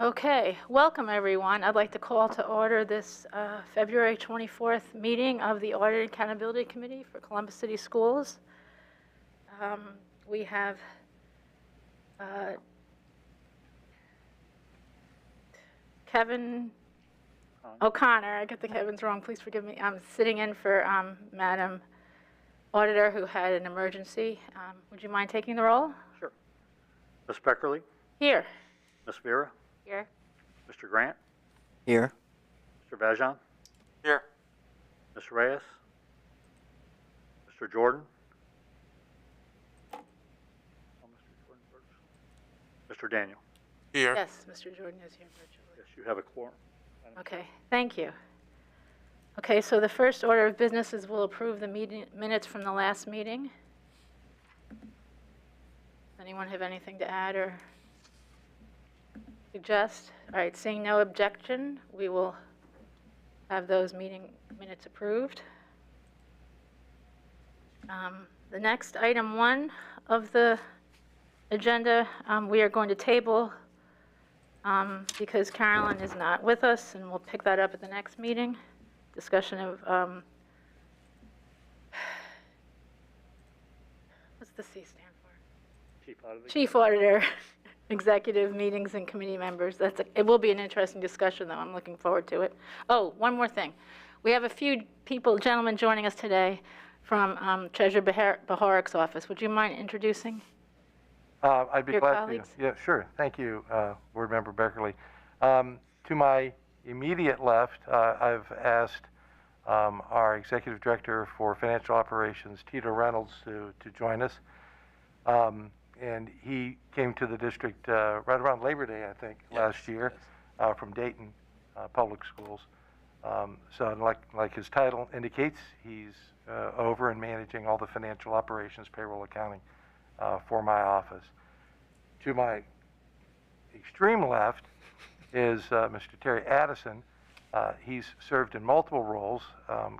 Okay, welcome everyone. I'd like to call to order this February 24th meeting of the Audit Accountability Committee for Columbus City Schools. We have Kevin O'Connor. I get the Kevins wrong, please forgive me. I'm sitting in for Madam Auditor who had an emergency. Would you mind taking the roll? Sure. Ms. Beckerly? Here. Ms. Vera? Here. Mr. Grant? Here. Mr. Vajon? Here. Ms. Reyes? Mr. Jordan? Mr. Daniel? Here. Yes, Mr. Jordan is here virtually. Yes, you have a quorum. Okay, thank you. Okay, so the first order of business is we'll approve the minutes from the last meeting. Anyone have anything to add or suggest? All right, seeing no objection, we will have those meeting minutes approved. The next item 1 of the agenda, we are going to table because Carolyn is not with us, and we'll pick that up at the next meeting. Discussion of, what's the C stand for? Chief Auditor. Chief Auditor, executive meetings and committee members. It will be an interesting discussion, though. I'm looking forward to it. Oh, one more thing. We have a few gentlemen joining us today from Treasurer Baharik's office. Would you mind introducing I'd be your glad colleagues? to. Yeah, sure. Thank you, Board Member Beckerly. To my immediate left, I've asked our Executive Director for Financial Operations, Tito Reynolds, to join us. And he came to the district right around Labor Day, I think, last year, from Dayton Public Schools. So like his title indicates, he's over and managing all the financial operations, payroll, accounting for my office. To my extreme left is Mr. Terry Addison. He's served in multiple roles.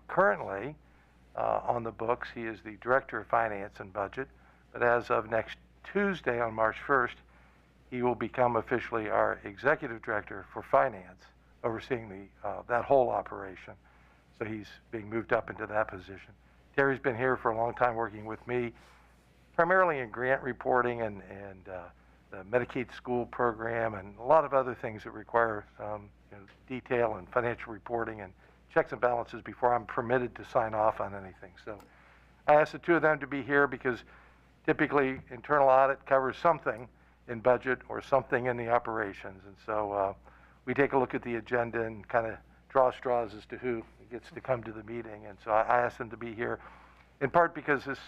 Currently, on the books, he is the Director of Finance and Budget, but as of next Tuesday on March 1st, he will become officially our Executive Director for Finance, overseeing that whole operation. So he's being moved up into that position. Terry's been here for a long time working with me, primarily in grant reporting and the Medicaid school program and a lot of other things that require detail and financial reporting and checks and balances before I'm permitted to sign off on anything. So I asked the two of them to be here because typically internal audit covers something in budget or something in the operations. And so we take a look at the agenda and kind of draw straws as to who gets to come to the meeting. And so I asked them to be here, in part because this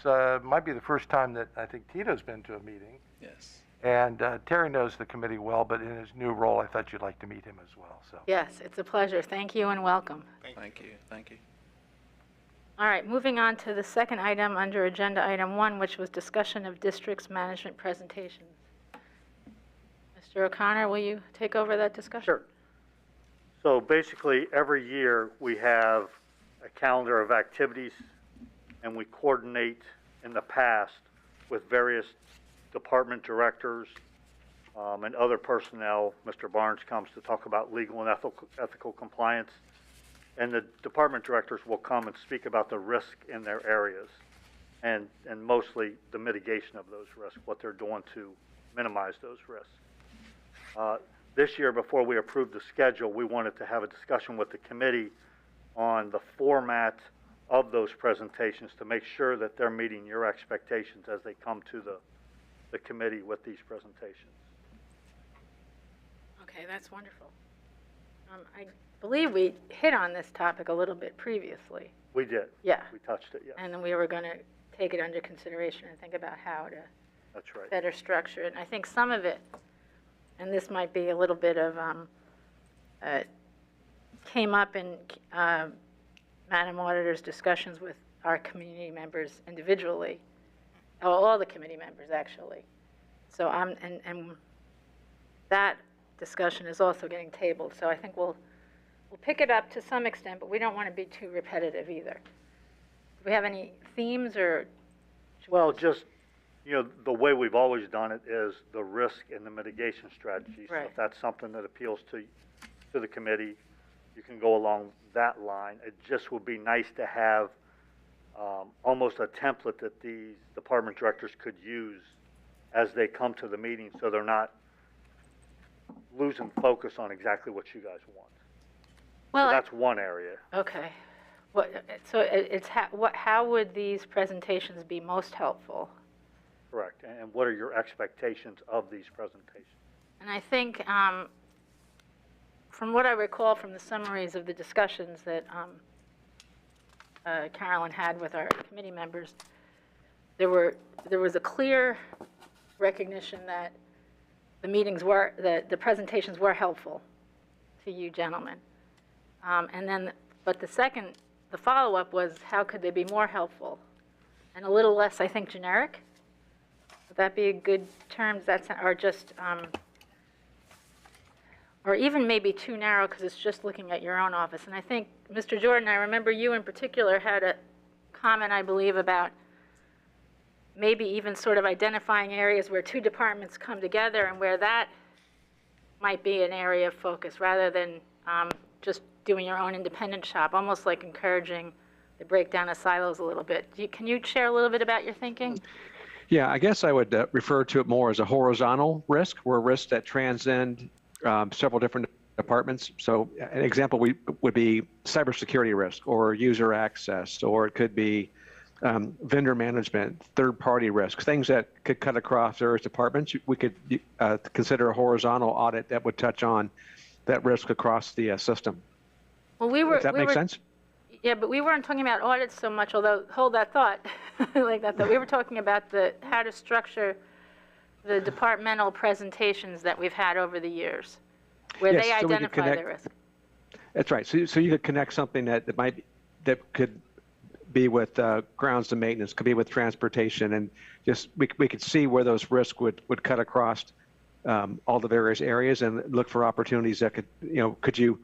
might be the first time that I think Tito's been to a meeting. Yes. And Terry knows the committee well, but in his new role, I thought you'd like to meet him as well. So. Yes, it's a pleasure. Thank you and welcome. Thank you. Thank you. All right, moving on to the second item under agenda item 1, which was discussion of district's management presentations. Mr. O'Connor, will you take over that discussion? Sure. So basically, every year we have a calendar of activities, and we coordinate in the past with various department directors and other personnel. Mr. Barnes comes to talk about legal and ethical compliance, and the department directors will come and speak about the risk in their areas and mostly the mitigation of those risks, what they're doing to minimize those risks. This year, before we approved the schedule, we wanted to have a discussion with the committee on the format of those presentations to make sure that they're meeting your expectations as they come to the committee with these presentations. Okay, that's wonderful. I believe we hit on this topic a little bit previously. We did. Yeah. We touched it, yes. And then we were going to take it under consideration and think about how to That's right. better structure it. And I think some of it, and this might be a little bit of, came up in Madam Auditor's discussions with our community members individually, all the committee members actually. So and that discussion is also getting tabled. So I think we'll pick it up to some extent, but we don't want to be too repetitive either. Do we have any themes or? Well, just You know, the way we've always done it is the risk and the mitigation strategy. So Right. if that's something that appeals to the committee, you can go along that line. It just would be nice to have almost a template that these department directors could use as they come to the meeting, so they're not losing focus on exactly what you guys want. Well, So that's one area. okay. So how would these presentations be most helpful? Correct. And what are your expectations of these presentations? And I think, from what I recall from the summaries of the discussions that Carolyn had with our committee members, there was a clear recognition that the presentations were helpful to you gentlemen. But the follow-up was, how could they be more helpful? And a little less, I think, generic? Would that be a good term? Or even maybe too narrow, because it's just looking at your own office. And I think, Mr. Jordan, I remember you in particular had a comment, I believe, about maybe even sort of identifying areas where two departments come together and where that might be an area of focus, rather than just doing your own independent shop, almost like encouraging the breakdown of silos a little bit. Can you share a little bit about your thinking? Yeah, I guess I would refer to it more as a horizontal risk, where risks that transcend several different departments. So an example would be cybersecurity risk or user access, or it could be vendor management, third-party risk, things that could cut across various departments. We could consider a horizontal audit that would touch on that risk across the system. Well, Does that make sense? Yeah, but we weren't talking about audits so much, although, hold that thought, like that thought. We were talking about how to structure the departmental presentations that we've had over the years, where Yes, they so we could identify the connect- risk. That's right. So you could connect something that could be with grounds and maintenance, could be with transportation, and just we could see where those risks would cut across all the various areas, and look for opportunities that could you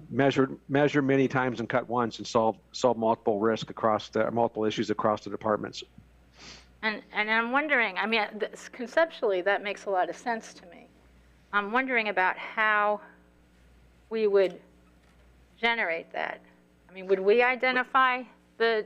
measure many times and cut once and solve multiple risk across multiple issues across the departments. And I'm wondering, I mean, conceptually, that makes a lot of sense to me. I'm wondering about how we would generate that. I mean, would we identify do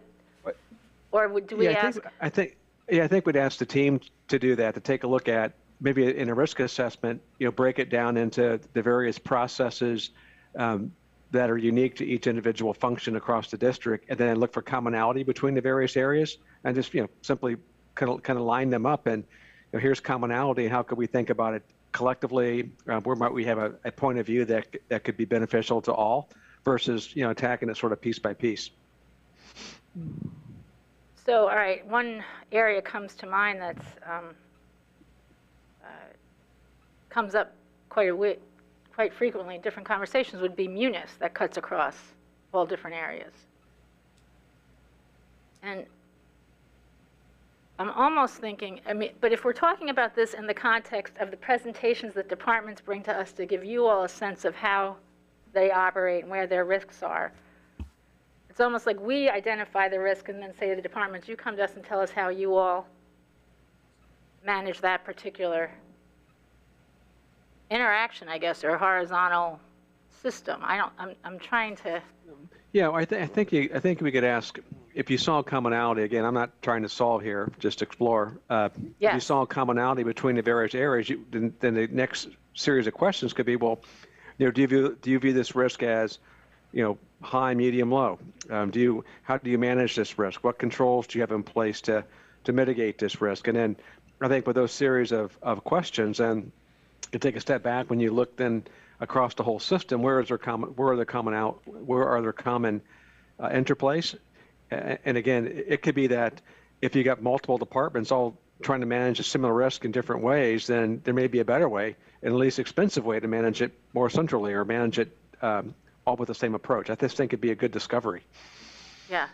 we ask? I think we'd ask the team to do that, to take a look at, maybe in a risk assessment, break it down into the various processes that are unique to each individual function across the district, and then look for commonality between the various areas, and just simply kind of line them up. And here's commonality, and how could we think about it collectively? Where might we have a point of view that could be beneficial to all, versus attacking it sort of piece by piece. So, all right, one area comes to mind that's comes up quite frequently in different conversations would be munis, that cuts across all different areas. And I'm almost thinking, but if we're talking about this in the context of the presentations that departments bring to us to give you all a sense of how they operate and where their risks are, it's almost like we identify the risk and then say to the departments, you come to us and tell us how you all manage that particular interaction, I guess, or horizontal system. I'm trying to. Yeah, I think we could ask, if you saw commonality, again, I'm not trying to solve here, just explore. If you saw commonality between the various areas, then the next series of questions could be, well, do you view this risk as, high, medium, low? How do you manage this risk? What controls do you have in place to mitigate this risk? And then I think with those series of questions, and you take a step back when you look then across the whole system, where are there common interplays? And again, it could be that if you got multiple departments all trying to manage a similar risk in different ways, then there may be a better way, and a least expensive way to manage it more centrally, or manage it all with the same approach. I just think it'd be a good discovery. Yes.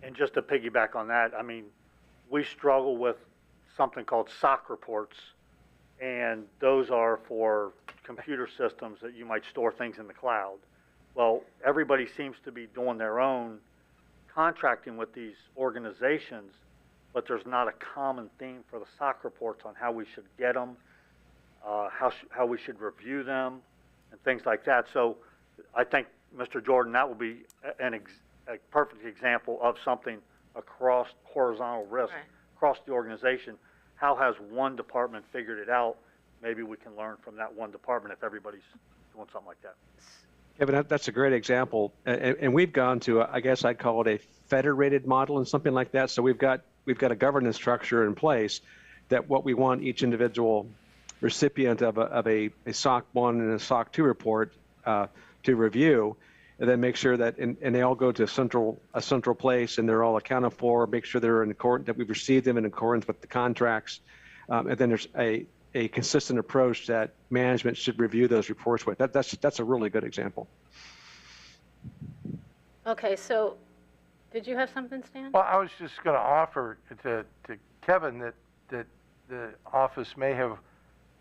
And just to piggyback on that, we struggle with something called SOC reports, and those are for computer systems that you might store things in the cloud. Well, everybody seems to be doing their own contracting with these organizations, but there's not a common theme for the SOC reports on how we should get them, how we should review them, and things like that. So I think, Mr. Jordan, that will be a perfect example of something across horizontal risk, Right. across the organization. How has one department figured it out? Maybe we can learn from that one department if everybody's doing something like that. Kevin, that's a great example. And we've gone to, I guess I'd call it a federated model and something like that. So we've got a governance structure in place that what we want each individual recipient of a SOC 1 and a SOC 2 report to review, and then make sure that, and they all go to a central place, and they're all accounted for, make sure they're in accordance, that we've received them in accordance with the contracts. And then there's a consistent approach that management should review those reports with. That's a really good example. Okay, so did you have something, Stan? Well, I was just going to offer to Kevin that the office may have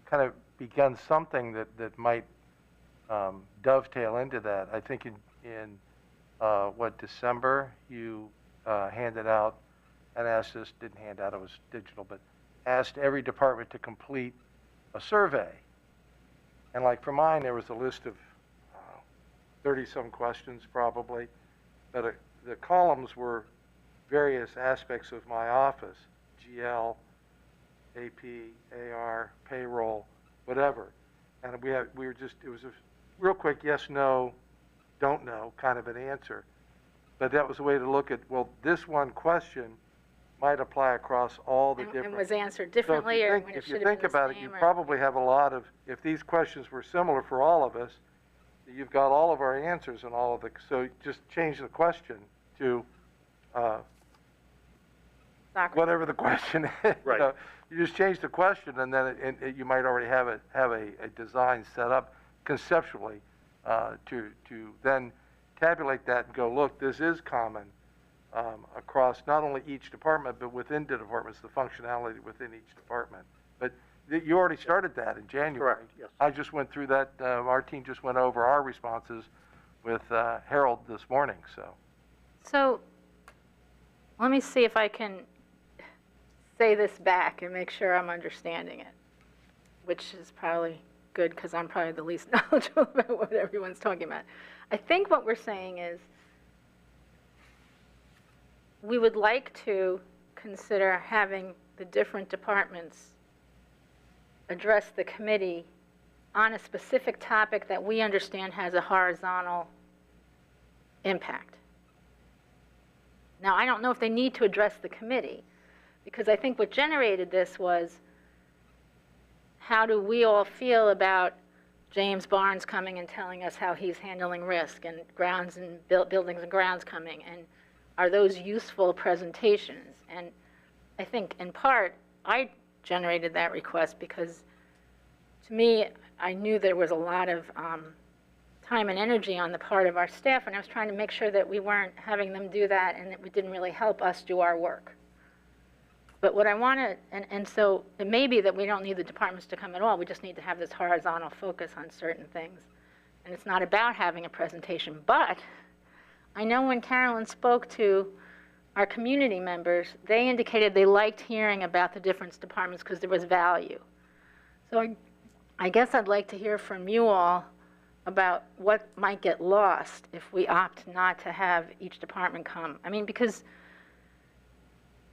kind of begun something that might dovetail into that. I think in December, you handed out and asked us, didn't hand out, it was digital, but asked every department to complete a survey. And like for mine, there was a list of 30-some questions probably, but the columns were various aspects of my office, GL, AP, AR, payroll, whatever. And it was a real quick yes, no, don't know kind of an answer. But that was a way to look at, well, this one question might apply across all the different. And was answered differently, so or when it if should you have been think the about it, same, you or- probably have a lot of, if these questions were similar for all of us, you've got all of our answers and all of the, so just change the question to Soccer. whatever the question is. Right. You just change the question, and then you might already have a design set up conceptually to then tabulate that and go, look, this is common across not only each department, but within the departments, the functionality within each department. But you already started that in January. Correct, yes. I just went through that. Our team just went over our responses with Harold this morning. So let me see if I can say this back and make sure I'm understanding it, which is probably good because I'm probably the least knowledgeable about what everyone's talking about. I think what we're saying is we would like to consider having the different departments address the committee on a specific topic that we understand has a horizontal impact. Now, I don't know if they need to address the committee, because I think what generated this was, how do we all feel about James Barnes coming and telling us how he's handling risk, and grounds and buildings and grounds coming, and are those useful presentations? And I think in part, I generated that request because to me, I knew there was a lot of time and energy on the part of our staff, and I was trying to make sure that we weren't having them do that and that it didn't really help us do our work. But what I want to, and so it may be that we don't need the departments to come at all, we just need to have this horizontal focus on certain things. And it's not about having a presentation, but I know when Carolyn spoke to our community members, they indicated they liked hearing about the different departments because there was value. So I guess I'd like to hear from you all about what might get lost if we opt not to have each department come. I mean, because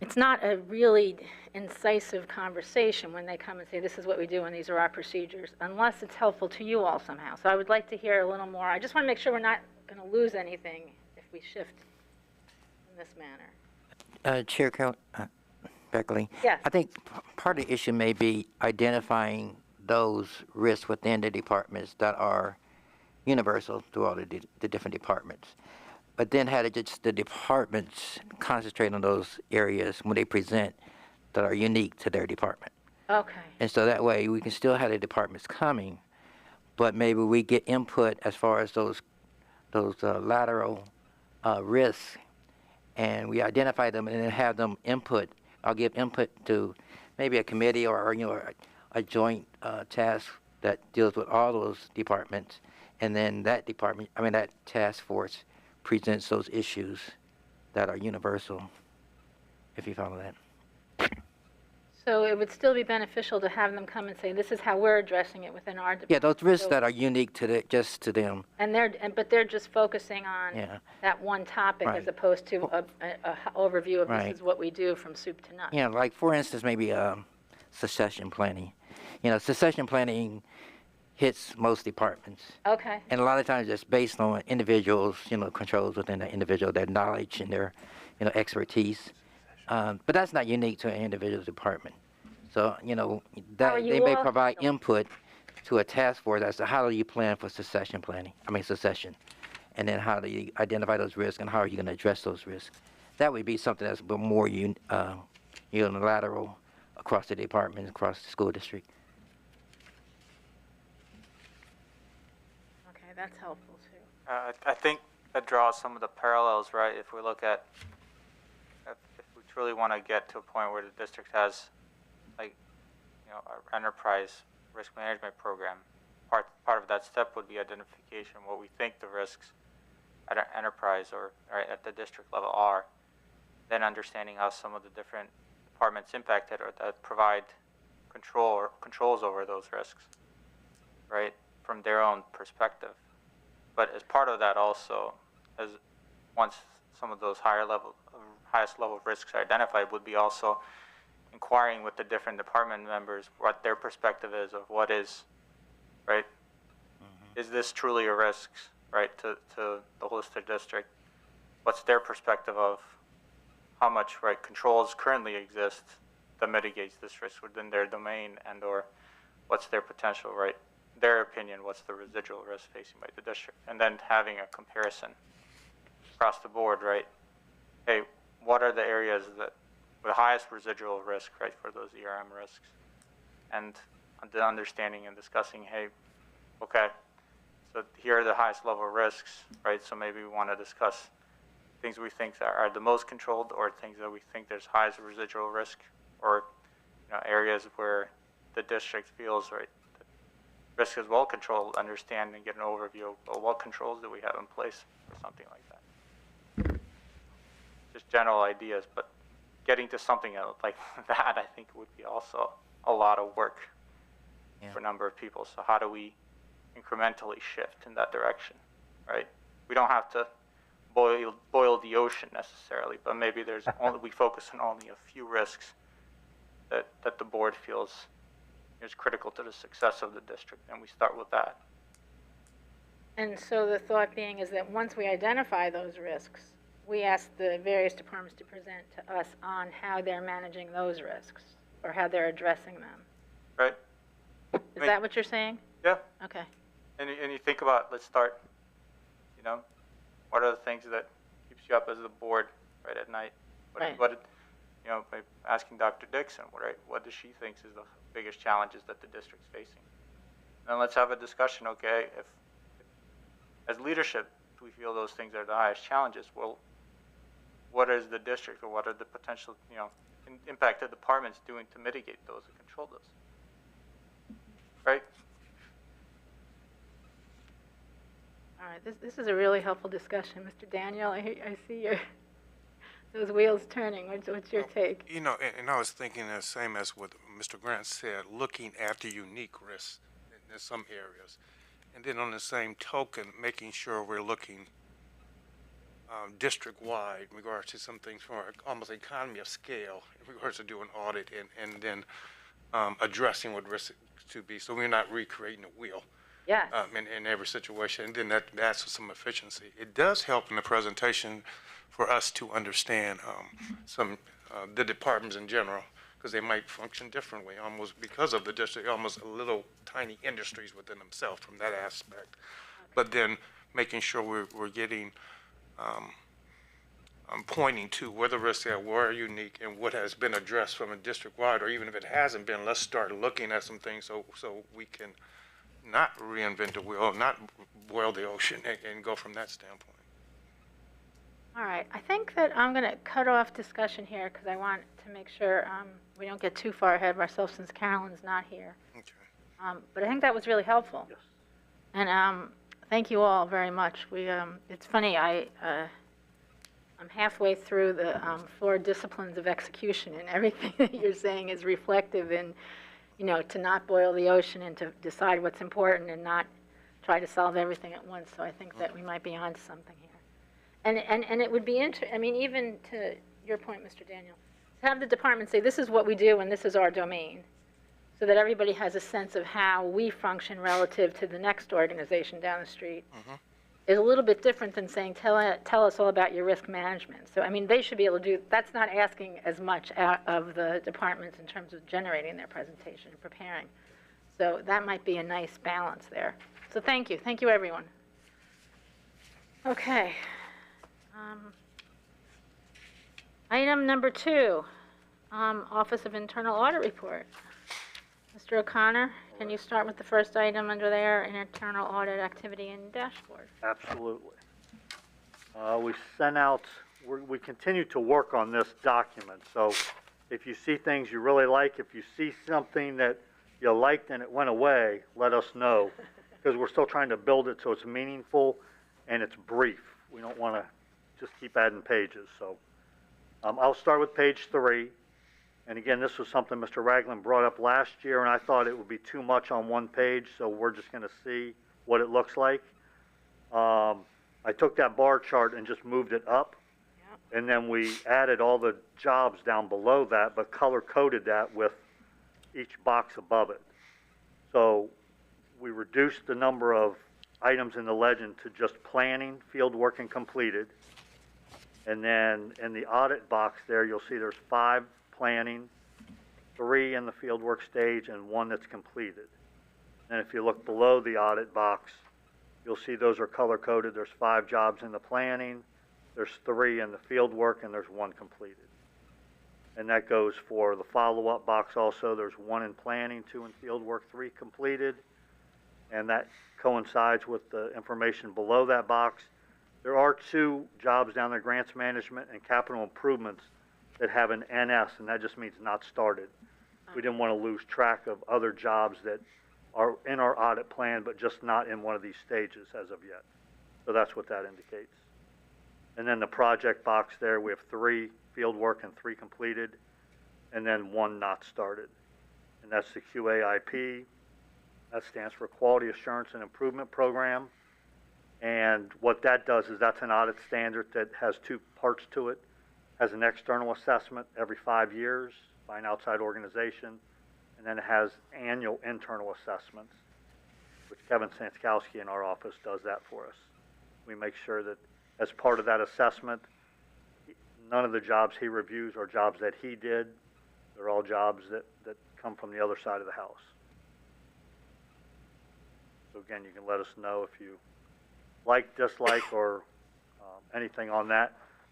it's not a really incisive conversation when they come and say, this is what we do and these are our procedures, unless it's helpful to you all somehow. So I would like to hear a little more. I just want to make sure we're not going to lose anything if we shift in this manner. Chair Beckley. Yes. I think part of the issue may be identifying those risks within the departments that are universal to all the different departments. But then had just the departments concentrate on those areas when they present that are unique to their department. Okay. And so that way we can still have the departments coming, but maybe we get input as far as those lateral risks, and we identify them and then have them input. I'll give input to maybe a committee or a joint task that deals with all those departments, and then that task force presents those issues that are universal, if you follow that. So it would still be beneficial to have them come and say, this is how we're addressing it within our department. Yeah, those risks So- that are unique to just to them. but they're just focusing on Yeah. that one topic Right. as opposed to a overview of Right. this is what we do from soup to nuts. Yeah, like for instance, maybe succession planning. You know, succession planning hits most departments. Okay, And a lot of times it's based on individuals, you know, controls within the individual, their knowledge and their, you know, expertise. But that's not unique to an individual department. So, you know, How are that you they may all provide handling? input to a task force as to how do you plan for succession planning, succession. And then how do you identify those risks and how are you going to address those risks? That would be something that's a bit more unilateral across the department, across the school district. okay, that's helpful too. I think that draws some of the parallels, right? If we look at, if we truly want to get to a point where the district has, like, you know, our enterprise risk management program, part of that step would be identification, what we think the risks at our enterprise or right, at the district level are, then understanding how some of the different departments impacted or that provide control or controls over those risks, right, from their own perspective. But as part of that also, as once some of those highest level risks are identified, would be also inquiring with the different department members what their perspective is of what is, right, is this truly a risk, right, to the holistic district? What's their perspective of how much, right, controls currently exist that mitigates this risk within their domain, and or what's their potential, right, their opinion, what's the residual risk facing by the district, and then having a comparison across the board, right? Hey, what are the areas that with the highest residual risk, right, for those ERM risks? And the understanding and discussing, hey, okay, so here are the highest level risks, right? So maybe we want to discuss things we think are the most controlled, or things that we think there's highest residual risk, or, you know, areas where the district feels, right, risk is well controlled, understand and get an overview of what controls do we have in place for something like that. Just general ideas, but getting to something like that, I think would be also a lot of work for a number of people. So how do we incrementally shift in that direction, right? We don't have to boil the ocean necessarily, but maybe there's only, we focus on only a few risks that the board feels is critical to the success of the district, and we start with that. And so the thought being is that once we identify those risks, we ask the various departments to present to us on how they're managing those risks or how they're addressing them. Right? Is that what you're saying? Yeah. Okay. And you think about, let's start, you know, what are the things that keeps you up as the board, right, at night? What you know, by asking Dr. Dixon, right, what does she think is the biggest challenges that the district's facing? And let's have a discussion, okay, if as leadership we feel those things are the highest challenges, well, what is the district or what are the potential, you know, impacted departments doing to mitigate those and control those? Right? All right, this is a really helpful discussion. Mr. Daniel, I see those wheels turning. What's your take? You know, and I was thinking the same as what Mr. Grant said, looking at the unique risks in some areas. And then on the same token, making sure we're looking district-wide in regards to some things from almost economy of scale in regards to doing audit and then addressing what risks to be, so we're not recreating the wheel. Yes. In every situation, and then that adds to some efficiency. It does help in the presentation for us to understand the departments in general, because they might function differently, almost because of the district, almost little tiny industries within themselves from that aspect. But then making sure we're getting, pointing to where the risks were unique and what has been addressed from a district-wide, or even if it hasn't been, let's start looking at some things so we can not reinvent the wheel, not boil the ocean, and go from that standpoint. All right. I think that I'm going to cut off discussion here because I want to make sure we don't get too far ahead of ourselves since Carolyn's not here. Okay. But I think that was really helpful. Yes. And thank you all very much. It's funny, I'm halfway through the 4 disciplines of execution, and everything that you're saying is reflective in, to not boil the ocean and to decide what's important and not try to solve everything at once. So I think that we might be onto something here. And it would be even to your point, Mr. Daniel, to have the department say, this is what we do and this is our domain, so that everybody has a sense of how we function relative to the next organization down the street, is a little bit different than saying, tell us all about your risk management. So, they should be able to do, that's not asking as much out of the departments in terms of generating their presentation and preparing. So that might be a nice balance there. So thank you. Thank you, everyone. Okay. Item number 2, Office of Internal Audit Report. Mr. O'Connor, can you start with the first item under there, Internal Audit Activity and Dashboard? Absolutely. We sent out, we continue to work on this document. So if you see things you really like, if you see something that you liked and it went away, let us know, because we're still trying to build it so it's meaningful and it's brief. We don't want to just keep adding pages. So I'll start with page 3. And again, this was something Mr. Ragland brought up last year, and I thought it would be too much on one page, so we're just going to see what it looks like. I took that bar chart and just moved it up, and then we added all the jobs down below that, but color-coded that with each box above it. So we reduced the number of items in the legend to just planning, field work, and completed. And then in the audit box there, you'll see there's 5 planning, 3 in the fieldwork stage, and 1 that's completed. And if you look below the audit box, you'll see those are color-coded. There's 5 jobs in the planning, there's 3 in the fieldwork, and there's 1 completed. And that goes for the follow-up box also. There's 1 in planning, 2 in fieldwork, 3 completed. And that coincides with the information below that box. There are 2 jobs down there, grants management and capital improvements, that have an NS, and that just means not started. We didn't want to lose track of other jobs that are in our audit plan, but just not in one of these stages as of yet. So that's what that indicates. And then the project box there, we have 3 field work and 3 completed, and then 1 not started. And that's the QAIP. That stands for Quality Assurance and Improvement Program. And what that does is that's an audit standard that has 2 parts to it. Has an external assessment every 5 years by an outside organization, and then it has annual internal assessments, which Kevin Sanskowski in our office does that for us. We make sure that as part of that assessment, none of the jobs he reviews are jobs that he did. They're all jobs that come from the other side of the house. So again, you can let us know if you like, dislike, or anything on that.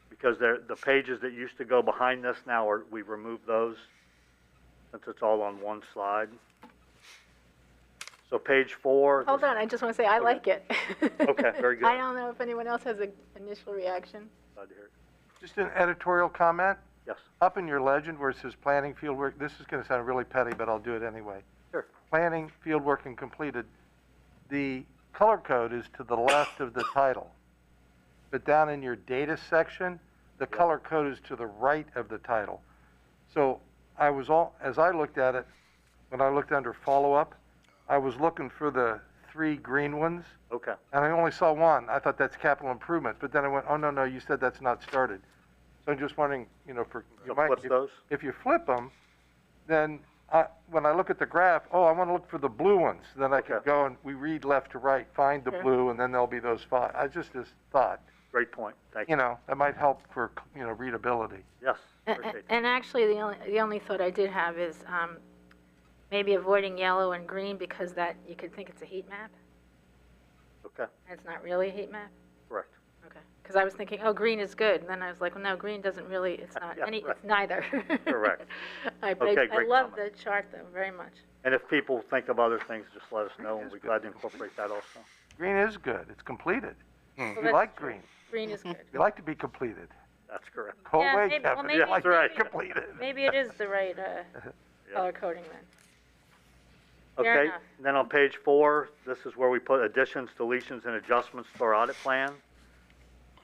Because the pages that used to go behind this now, we've removed those since it's all on one slide. So page 4. Hold on, I just want to say I like it. Okay, very good. I don't know if anyone else has an initial reaction. Glad to hear it. Just an editorial comment. Yes. Up in your legend where it says planning, fieldwork, this is going to sound really petty, but I'll do it anyway. Sure. Planning, fieldwork, and completed. The color code is to the left of the title. But down in your data section, the color code is to the right of the title. So as I looked at it, when I looked under follow-up, I was looking for the 3 green ones. Okay. And I only saw 1. I thought that's capital improvement. But then I went, oh, no, you said that's not started. So I'm just wondering, those? If you flip them, then when I look at the graph, I want to look for the blue ones. Then I can go and we read left to right, find the blue, and then there'll be those 5. I just thought. Great point. Thank you. That might help for, readability. Yes. Appreciate that. And actually, the only thought I did have is maybe avoiding yellow and green, because that you could think it's a heat map. Okay. And it's not really a heat map. Correct. Okay. Because I was thinking, green is good, and then I was like, well, no, green doesn't really. It's not Yeah, any. right. It's neither. Correct. I Okay, great love comment. the chart though very much. And if people think of other things, just let us know, and we'll be glad to incorporate that also. Green is good. It's completed. Well, You that's like true. green. Green is good. You like to be completed. That's correct. Go Yeah, away, maybe- Kevin. well, maybe- You like to That's be right. completed. Maybe it is the right color coding then. Fair Okay, enough. then on page 4, this is where we put additions, deletions, and adjustments to our audit plan.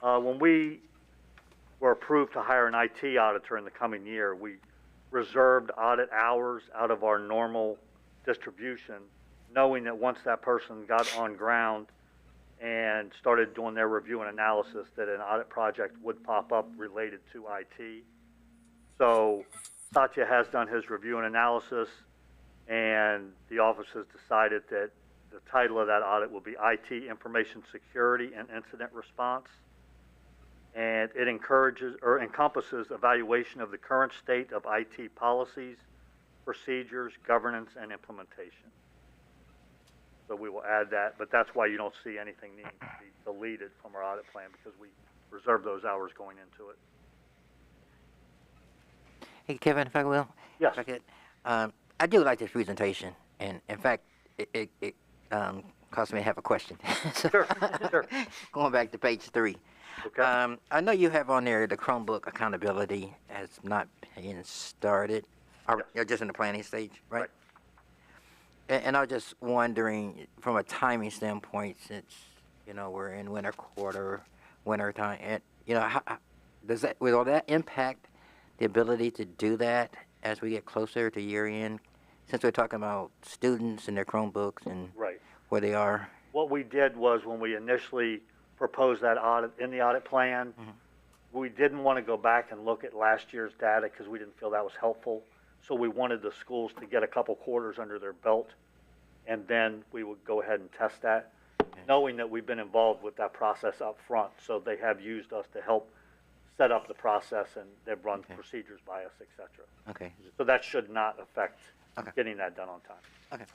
When we were approved to hire an IT auditor in the coming year, we reserved audit hours out of our normal distribution, knowing that once that person got on ground and started doing their review and analysis, that an audit project would pop up related to IT. So Satya has done his review and analysis, and the office has decided that the title of that audit will be IT Information Security and Incident Response. And it encompasses evaluation of the current state of IT policies, procedures, governance, and implementation. So we will add that, but that's why you don't see anything needing to be deleted from our audit plan, because we reserve those hours going into it. Hey, Kevin, if I will? Yes. If I could, I do like this presentation, and in fact, it caused me to have a question. So, Sure, sure. Going back to page 3. Okay. I know you have on there the Chromebook accountability has not been started, or Yes. you're just in the planning stage, right? Right. And I was just wondering, from a timing standpoint, since we're in winter time, and how will that impact the ability to do that as we get closer to year end? Since we're talking about students and their Chromebooks and Right. where they are. What we did was, when we initially proposed that audit in the audit plan, we didn't want to go back and look at last year's data because we didn't feel that was helpful. So we wanted the schools to get a couple quarters under their belt, and then we would go ahead and test that, knowing that we've been involved with that process up front. So they have used us to help set up the process, and they've run procedures by us, et cetera. Okay. So that should not affect Okay. getting that done on time. Okay.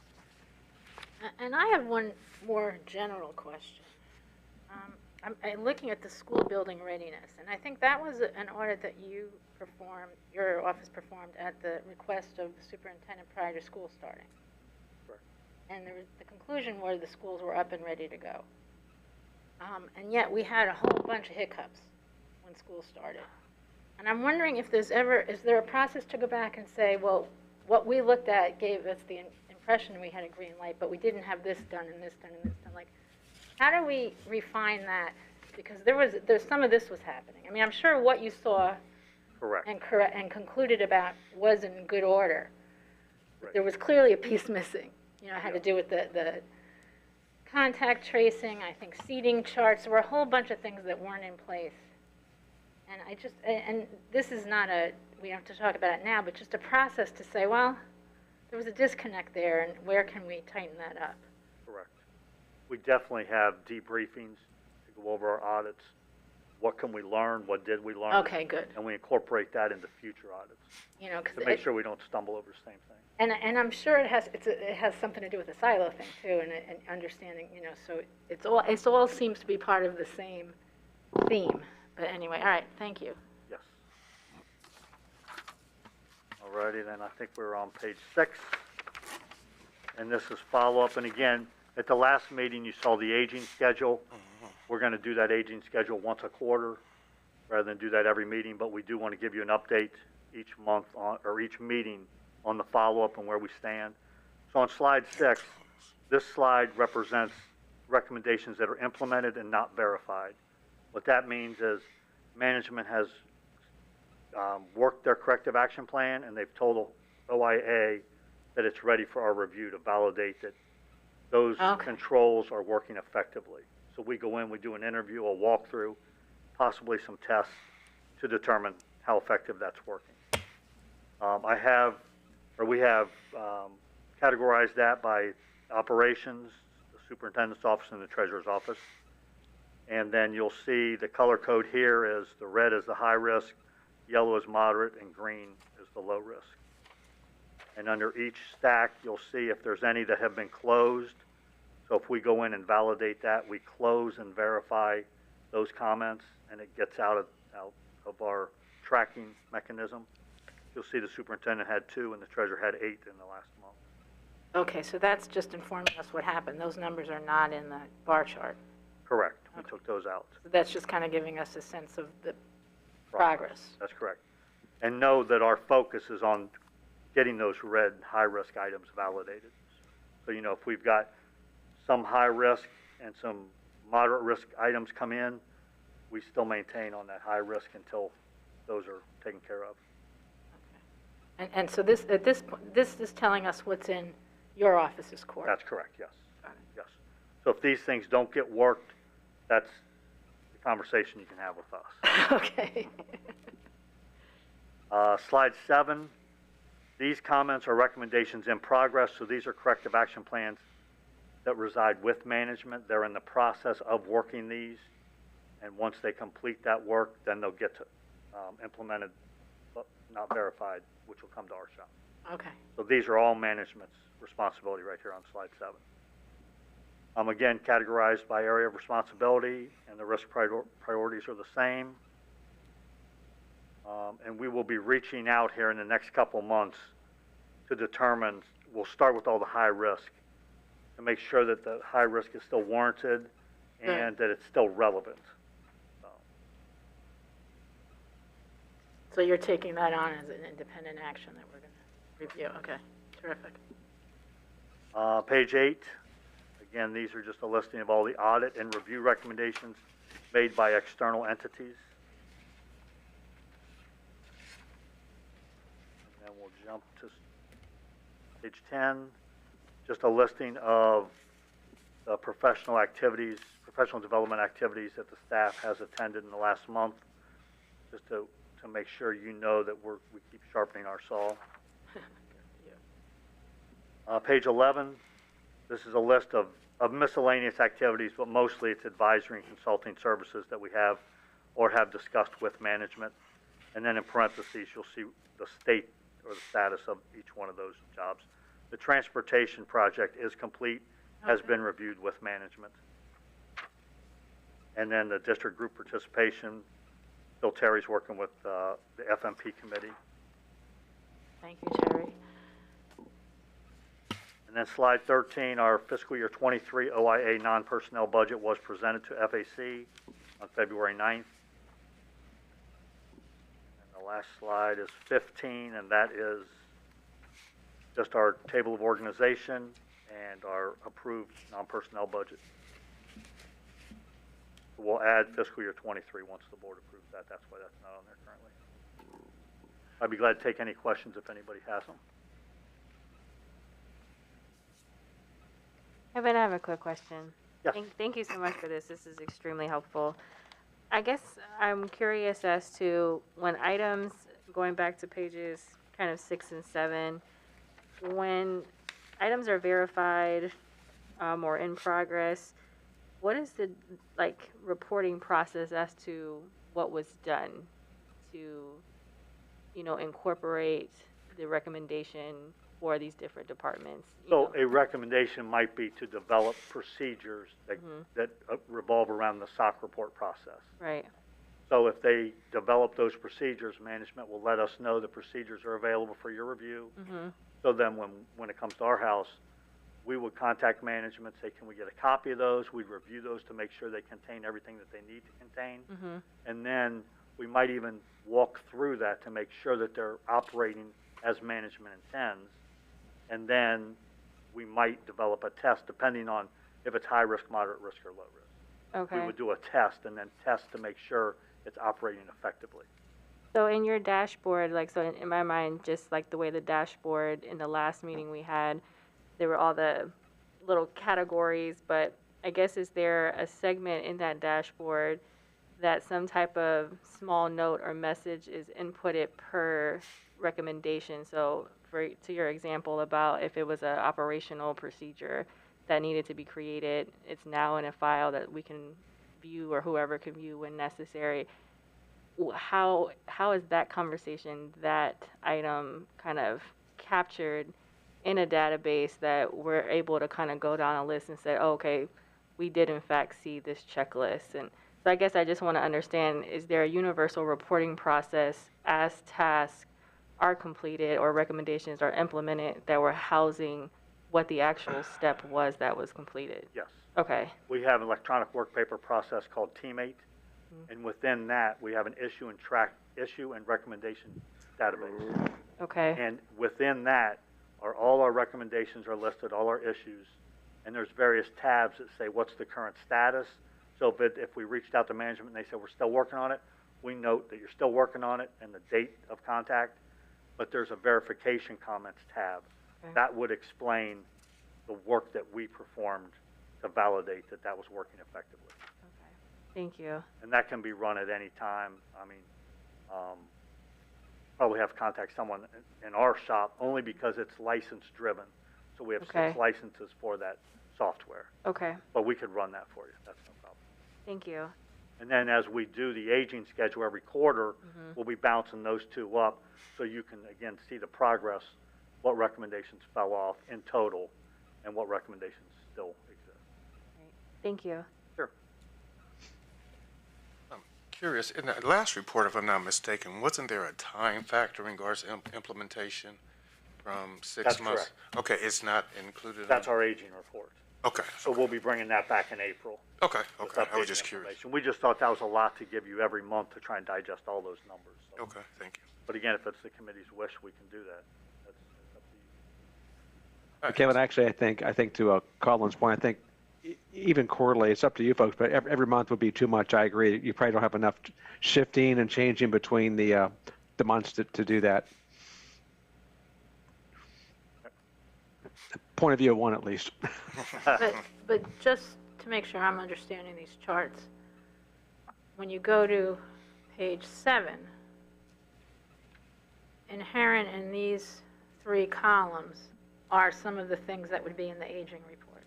And I have one more general question. I'm looking at the school building readiness, and I think that was an audit that your office performed at the request of the superintendent prior to school starting. Correct. And the conclusion was the schools were up and ready to go. And yet we had a whole bunch of hiccups when school started. And I'm wondering if is there a process to go back and say, well, what we looked at gave us the impression we had a green light, but we didn't have this done and this done and this done. Like, how do we refine that? Because there's some of this was happening. I mean, I'm sure what you saw Correct. and concluded about was in good order. Right. There was clearly a piece missing. It had to do with the contact tracing, I think seating charts. There were a whole bunch of things that weren't in place. And and this is not we don't have to talk about it now, but just a process to say, well, there was a disconnect there, and where can we tighten that up? Correct. We definitely have debriefings to go over our audits. What can we learn? What did we learn? Okay, good. And we incorporate that into future audits. To make sure we don't stumble over the same thing. And I'm sure it has something to do with the silo thing too, and understanding. So it all seems to be part of the same theme. But anyway, all right. Thank you. Yes. Alrighty, then I think we're on page 6. And this is follow-up. And again, at the last meeting, you saw the aging schedule. We're going to do that aging schedule once a quarter rather than do that every meeting. But we do want to give you an update each month or each meeting on the follow-up and where we stand. So on slide 6, this slide represents recommendations that are implemented and not verified. What that means is management has worked their corrective action plan, and they've told OIA that it's ready for our review to validate that those controls are working effectively. So we go in, we do an interview, a walkthrough, possibly some tests to determine how effective that's working. We have categorized that by operations, the superintendent's office, and the treasurer's office. And then you'll see the color code here is the red is the high risk, yellow is moderate, and green is the low risk. And under each stack, you'll see if there's any that have been closed. So if we go in and validate that, we close and verify those comments, and it gets out of our tracking mechanism. You'll see the superintendent had 2 and the treasurer had 8 in the last month. Okay, so that's just informing us what happened. Those numbers are not in the bar chart. Correct. We took those out. So that's just kind of giving us a sense of the progress. That's correct. And know that our focus is on getting those red high-risk items validated. So, if we've got some high risk and some moderate risk items come in, we still maintain on that high risk until those are taken care of. And so this, at this point, this is telling us what's in your office's court? That's correct, yes. Got it. Yes. So if these things don't get worked, that's the conversation you can have with us. Okay. Slide 7, these comments are recommendations in progress, so these are corrective action plans that reside with management. They're in the process of working these, and once they complete that work, then they'll get to implemented, but not verified, which will come to our shop. Okay. So these are all management's responsibility right here on slide 7. Again, categorized by area of responsibility, and the risk priorities are the same. And we will be reaching out here in the next couple months to determine, we'll start with all the high risk, to make sure that the high risk is still warranted and that it's still relevant. So you're taking that on as an independent action that we're going to review. Okay, terrific. Page 8, again, these are just a listing of all the audit and review recommendations made by external entities. And then we'll jump to page 10, just a listing of the professional activities, professional development activities that the staff has attended in the last month, just to make sure you know that we keep sharpening our saw. Page 11, this is a list of miscellaneous activities, but mostly it's advisory and consulting services that we have or have discussed with management. And then in parentheses, you'll see the state or the status of each one of those jobs. The transportation project is complete, has been reviewed with management. And then the district group participation, Bill Terry's working with the FMP committee. Thank you, Terry. And then slide 13, our fiscal year 23 OIA non-personnel budget was presented to FAC on February 9th. And the last slide is 15, and that is just our table of organization and our approved non-personnel budget. We'll add fiscal year 23 once the board approves that. That's why that's not on there currently. I'd be glad to take any questions if anybody has them. Evan, I have a quick question. Yes. Thank you so much for this. This is extremely helpful. I guess I'm curious as to when items, going back to pages kind of 6 and 7, when items are verified or in progress, what is the reporting process as to what was done to, incorporate the recommendation for these different departments? So a recommendation might be to develop procedures that revolve around the SOC report process. Right. So if they develop those procedures, management will let us know the procedures are available for your review. So then when it comes to our house, we would contact management, say, can we get a copy of those? We'd review those to make sure they contain everything that they need to contain. And then we might even walk through that to make sure that they're operating as management intends. And then we might develop a test depending on if it's high risk, moderate risk, or low risk. Okay. We would do a test and then test to make sure it's operating effectively. So in your dashboard, so in my mind, just like the way the dashboard in the last meeting we had, there were all the little categories, but I guess is there a segment in that dashboard that some type of small note or message is inputted per recommendation? So to your example about if it was an operational procedure that needed to be created, it's now in a file that we can view or whoever can view when necessary. How is that conversation, that item kind of captured in a database that we're able to kind of go down a list and say, oh, okay, we did in fact see this checklist? And so I guess I just want to understand, is there a universal reporting process as tasks are completed or recommendations are implemented that we're housing what the actual step was that was completed? Yes. Okay. We have an electronic work paper process called Teammate, and within that, we have an issue and recommendation database. Okay. And within that are all our recommendations are listed, all our issues, and there's various tabs that say what's the current status. So if we reached out to management and they said, we're still working on it, we note that you're still working on it and the date of contact, but there's a verification comments tab. Okay. That would explain the work that we performed to validate that that was working effectively. Okay. Thank you. And that can be run at any time. I mean, probably have to contact someone in our shop only because it's license driven. So we have Okay. 6 licenses for that software. Okay. But we could run that for you. That's no problem. Thank you. And then as we do the aging schedule every quarter, we'll be bouncing those 2 up so you can, again, see the progress, what recommendations fell off in total, and what recommendations still exist. Thank you. Sure. I'm curious, in the last report, if I'm not mistaken, wasn't there a time factor in regards to implementation from 6 That's months? Okay, it's not included in? That's our aging report. Okay, So we'll be bringing that back in April. okay, with okay. I was updated just curious. information. We just thought that was a lot to give you every month to try and digest all those numbers. So. Okay, thank you. But again, if it's the committee's wish, we can do that. That's up to you. Kevin, actually, I think to Colin's point, I think even quarterly, it's up to you folks, but every month would be too much. I agree. You probably don't have enough shifting and changing between the months to do that. Point of view of one, at least. But just to make sure I'm understanding these charts, when you go to page 7, inherent in these 3 columns are some of the things that would be in the aging report.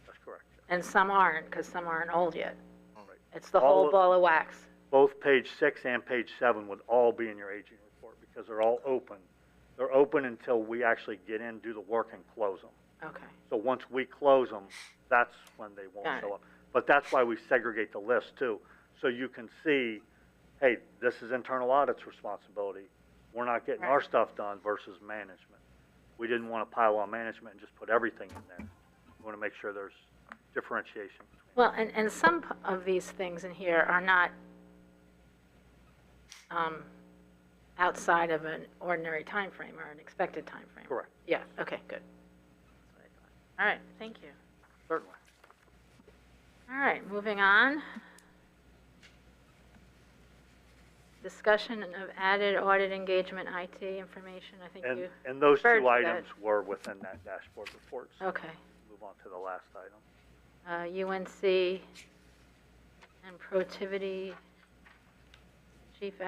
That's correct. And some aren't, because some aren't old yet. Right. It's the All whole of- ball of wax. Both page 6 and page 7 would all be in your aging report because they're all open. They're open until we actually get in, do the work, and close them. Okay. So once we close them, that's when they won't Got show it. up. But that's why we segregate the list too, so you can see, hey, this is internal audit's responsibility. We're not getting our Right. stuff done versus management. We didn't want to pile on management and just put everything in there. We want to make sure there's differentiation. Well, and some of these things in here are not outside of an ordinary time frame or an expected time frame. Correct. Yeah, okay, good. That's what I thought. All right, thank you. Certainly. All right, moving on. Discussion of added audit engagement IT information, I think you, And those referred 2 to items were within that dashboard report. So okay. move on to the last item. UNC and Protivity, Chief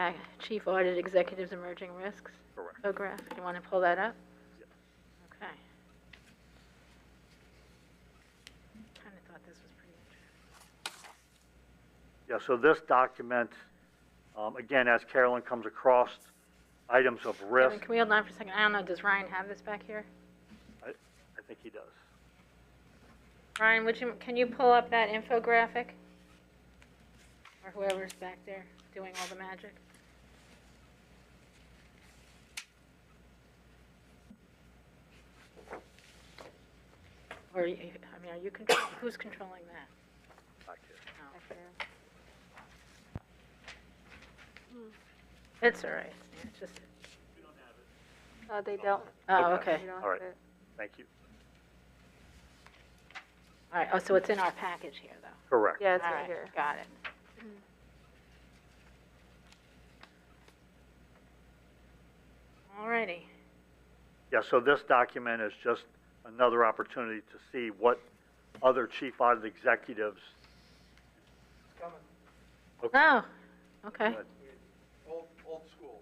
Audit Executives Emerging Risks. Correct. Photograph, you want to pull that up? Yes. Okay. Kind of thought this was pretty interesting. Yeah, so this document, again, as Carolyn comes across items of risk, Kevin, can we hold on for a second? I don't know, does Ryan have this back here? I think he does. Ryan, can you pull up that infographic? Or whoever's back there doing all the magic? Or, are you who's controlling that? Back here. It's all right. It's just, Oh, they don't. oh, okay. We don't All right. have it. Thank you. All right, oh, so it's in our package here, though. Correct. Yeah, it's All right right, here. got it. All righty. Yeah, so this document is just another opportunity to see what other chief audit executives. Okay. Oh, okay. Good. Old school.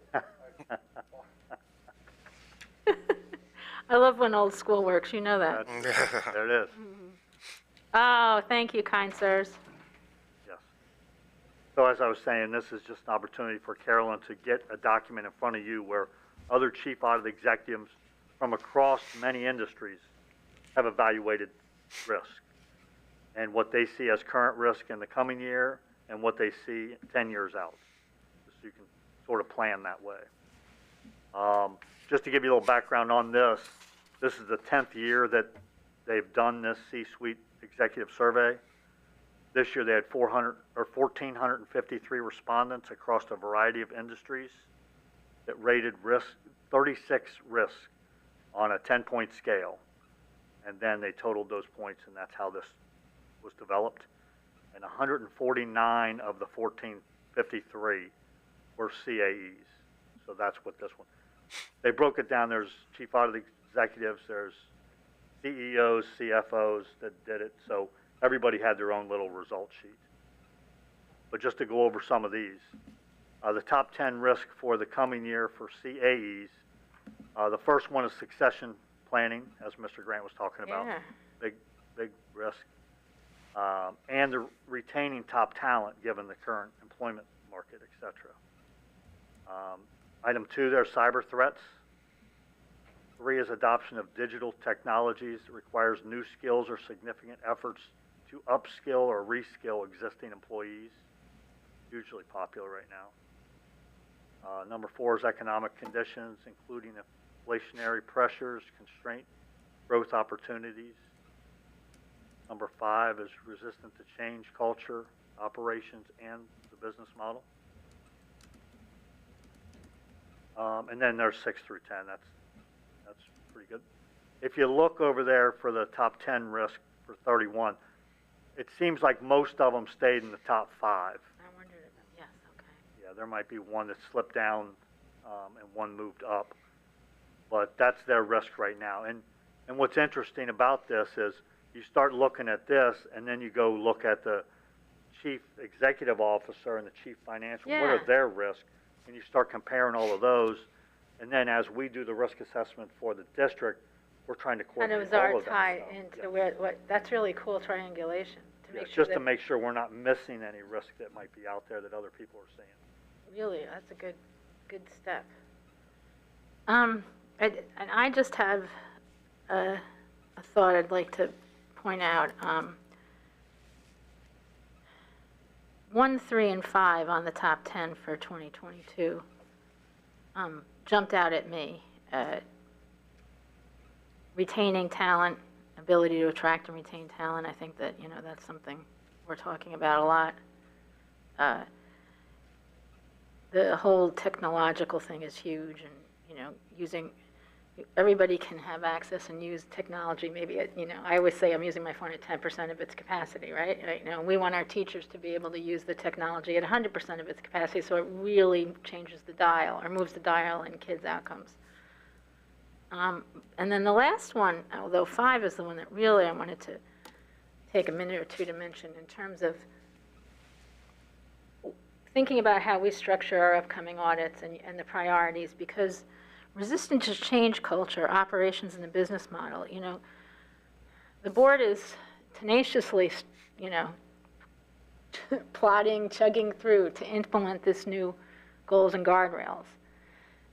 I love when old school works, you know that. There it is. Oh, thank you, kind sirs. Yes. So as I was saying, this is just an opportunity for Carolyn to get a document in front of you where other chief audit executives from across many industries have evaluated risk and what they see as current risk in the coming year and what they see 10 years out. So you can sort of plan that way. Just to give you a little background on this, this is the 10th year that they've done this C-suite executive survey. This year they had 1,453 respondents across a variety of industries that rated risk, 36 risks on a 10-point scale. And then they totaled those points, and that's how this was developed. and 149 of the 1453 were CAEs. So that's what this one. They broke it down. There's chief audit executives, there's CEOs, CFOs that did it. So everybody had their own little result sheet. But just to go over some of these, the top 10 risk for the coming year for CAEs, the first one is succession planning, as Mr. Grant was talking about. Yeah. Big risk. And the retaining top talent given the current employment market, et cetera. Item 2, there are cyber threats. 3 is adoption of digital technologies that requires new skills or significant efforts to upskill or reskill existing employees. Hugely popular right now. Number 4 is economic conditions, including inflationary pressures, constraint, growth opportunities. Number 5 is resistant to change culture, operations, and the business model. And then there's 6 through 10. That's pretty good. If you look over there for the top 10 risk for 31, it seems like most of them stayed in the top 5. I wondered about, yes, okay. Yeah, there might be one that slipped down and one moved up, but that's their risk right now. And what's interesting about this is you start looking at this, and then you go look at the chief executive officer and the chief financial. Yeah. What are their risks? And you start comparing all of those, and then as we do the risk assessment for the district, we're trying to And it coordinate was our all of that tie stuff. into Yeah. what, that's really cool triangulation to Yeah, make sure just to that, make sure we're not missing any risk that might be out there that other people are seeing. really, that's a good step. And I just have a thought I'd like to point out. 1, 3, and 5 on the top 10 for 2022 jumped out at me. Retaining talent, ability to attract and retain talent, I think that, that's something we're talking about a lot. The whole technological thing is huge, and, everybody can have access and use technology. Maybe, I always say I'm using my phone at 10% of its capacity, right? We want our teachers to be able to use the technology at 100% of its capacity, so it really changes the dial or moves the dial in kids' outcomes. And then the last one, although 5 is the one that really I wanted to take a minute or two to mention in terms of thinking about how we structure our upcoming audits and the priorities, because resistant to change culture, operations, and the business model, the board is tenaciously, plodding, chugging through to implement this new goals and guardrails.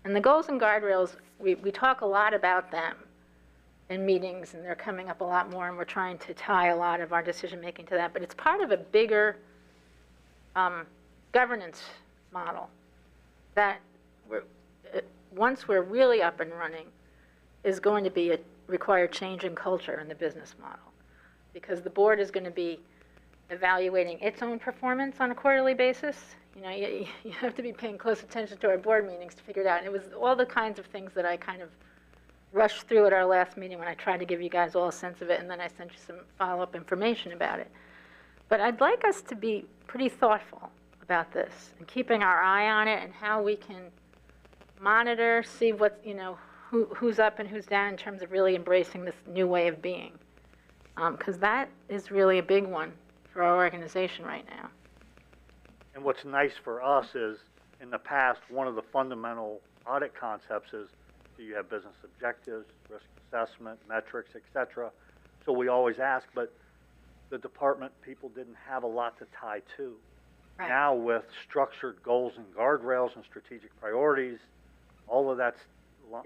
And the goals and guardrails, we talk a lot about them in meetings, and they're coming up a lot more, and we're trying to tie a lot of our decision-making to that, but it's part of a bigger governance model that once we're really up and running, is going to be require change in culture in the business model, because the board is going to be evaluating its own performance on a quarterly basis. You have to be paying close attention to our board meetings to figure it out. And it was all the kinds of things that I kind of rushed through at our last meeting when I tried to give you guys all a sense of it, and then I sent you some follow-up information about it. But I'd like us to be pretty thoughtful about this and keeping our eye on it and how we can monitor, see what, who's up and who's down in terms of really embracing this new way of being. Because that is really a big one for our organization right now. And what's nice for us is, in the past, one of the fundamental audit concepts is do you have business objectives, risk assessment, metrics, et cetera. So we always ask, but the department people didn't have a lot to tie to. Right. Now with structured goals and guardrails and strategic priorities, all of that's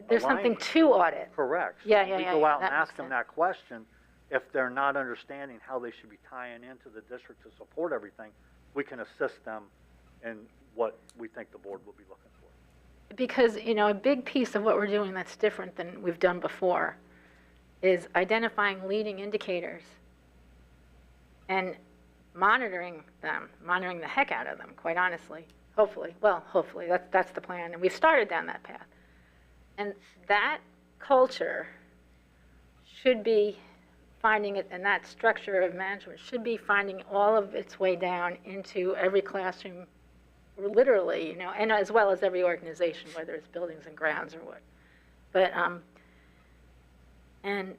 There's something to audit. Correct. Yeah, So yeah, we yeah, go yeah, out and that ask makes them sense. that question. If they're not understanding how they should be tying into the district to support everything, we can assist them in what we think the board will be looking for. Because, a big piece of what we're doing that's different than we've done before is identifying leading indicators and monitoring them, monitoring the heck out of them, quite honestly. Hopefully, that's the plan, and we've started down that path. And that culture should be finding it, and that structure of management should be finding all of its way down into every classroom, literally, you know, and as well as every organization, whether it's buildings and grounds or what. But, and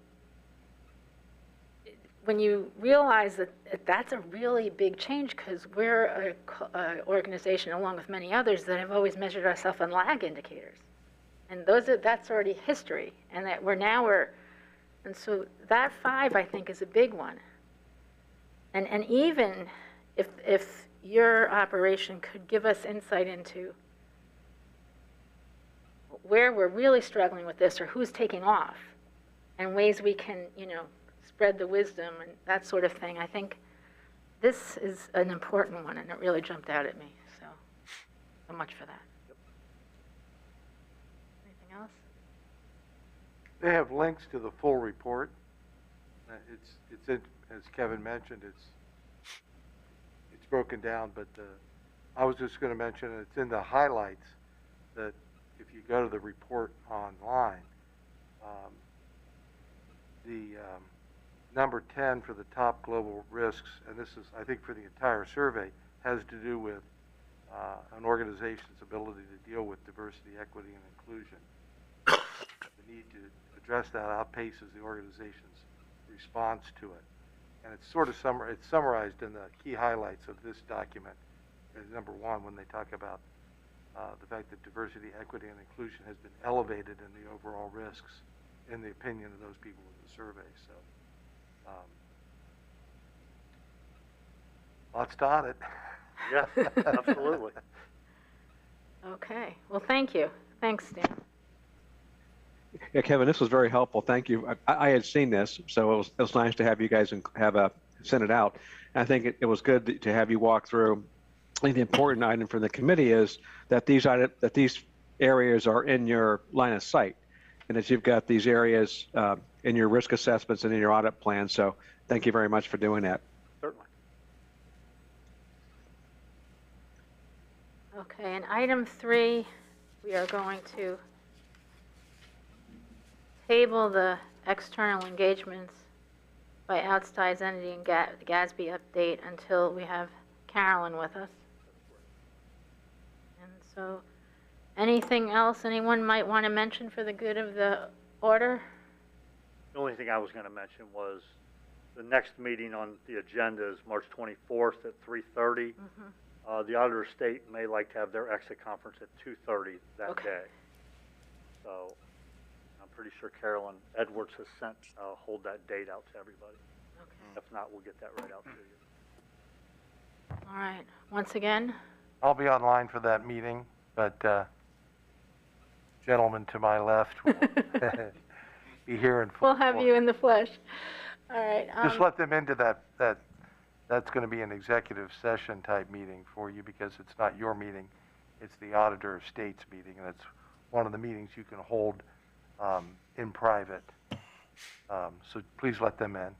when you realize that that's a really big change, because we're an organization, along with many others, that have always measured ourselves on lag indicators. And that's already history, and that and so that 5, I think, is a big one. And even if your operation could give us insight into where we're really struggling with this, or who's taking off, and ways we can, you know, spread the wisdom and that sort of thing, I think this is an important one, and it really jumped out at me. So much for that. Anything else? They have links to the full report. As Kevin mentioned, it's broken down, but I was just going to mention it's in the highlights that if you go to the report online, the number 10 for the top global risks, and this is, I think, for the entire survey, has to do with an organization's ability to deal with diversity, equity, and inclusion. The need to address that outpaces the organization's response to it. And it's sort of it's summarized in the key highlights of this document as number 1, when they talk about the fact that diversity, equity, and inclusion has been elevated in the overall risks in the opinion of those people in the survey. So lots to audit. Yes, absolutely. Okay. Well, thank you. Thanks, Dan. Yeah, Kevin, this was very helpful. Thank you. I had seen this, so it was nice to have you guys send it out. And I think it was good to have you walk through. I think the important item for the committee is that these areas are in your line of sight, and that you've got these areas in your risk assessments and in your audit plan. So thank you very much for doing that. Certainly. Okay, and item 3, we are going to table the external engagements by outside entity and GASB update until we have Carolyn with us. And so, anything else anyone might want to mention for the good of the order? The only thing I was going to mention was the next meeting on the agenda is March 24th at 3:30. The auditor of state may like to have their exit conference at 2:30 that day. So I'm pretty sure Carolyn Edwards has sent hold that date out to everybody. Okay. If not, we'll get that right out to you. All right. Once again, I'll be online for that meeting, but gentleman to my left will be here in full we'll have force. you in the flesh. All right. Just let them into that's going to be an executive session type meeting for you, because it's not your meeting, it's the auditor of state's meeting, and it's one of the meetings you can hold in private. So please let them in.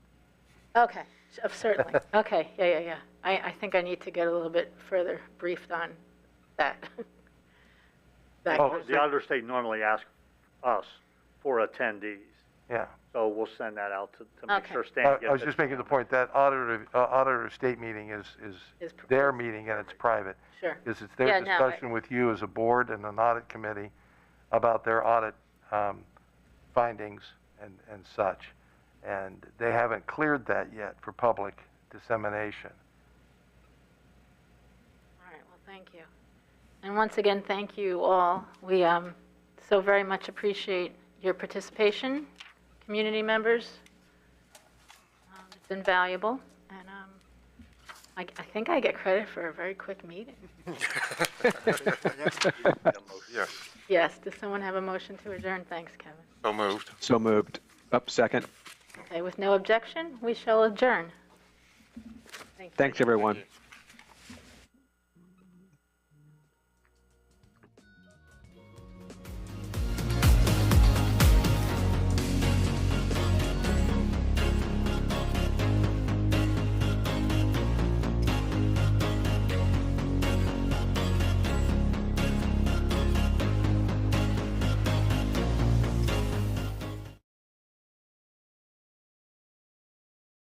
Okay, certainly. Okay, yeah. I think I need to get a little bit further briefed on that. The auditor of state normally asks us for attendees. Yeah. So we'll send that out to make Okay. sure Stan gets I was just making the point that auditor of state meeting is their meeting, and it's private. Sure. Because it's their Yeah, no, discussion with you as a board and an audit committee about their audit findings and such. And they haven't cleared that yet for public dissemination. All right, well, thank you. And once again, thank you all. We so very much appreciate your participation, community members. It's been valuable, and I think I get credit for a very quick meeting. Yes. Yes, does someone have a motion to adjourn? Thanks, Kevin. So moved. So moved. Up second. Okay, with no objection, we shall adjourn. Thank you. Thanks, everyone.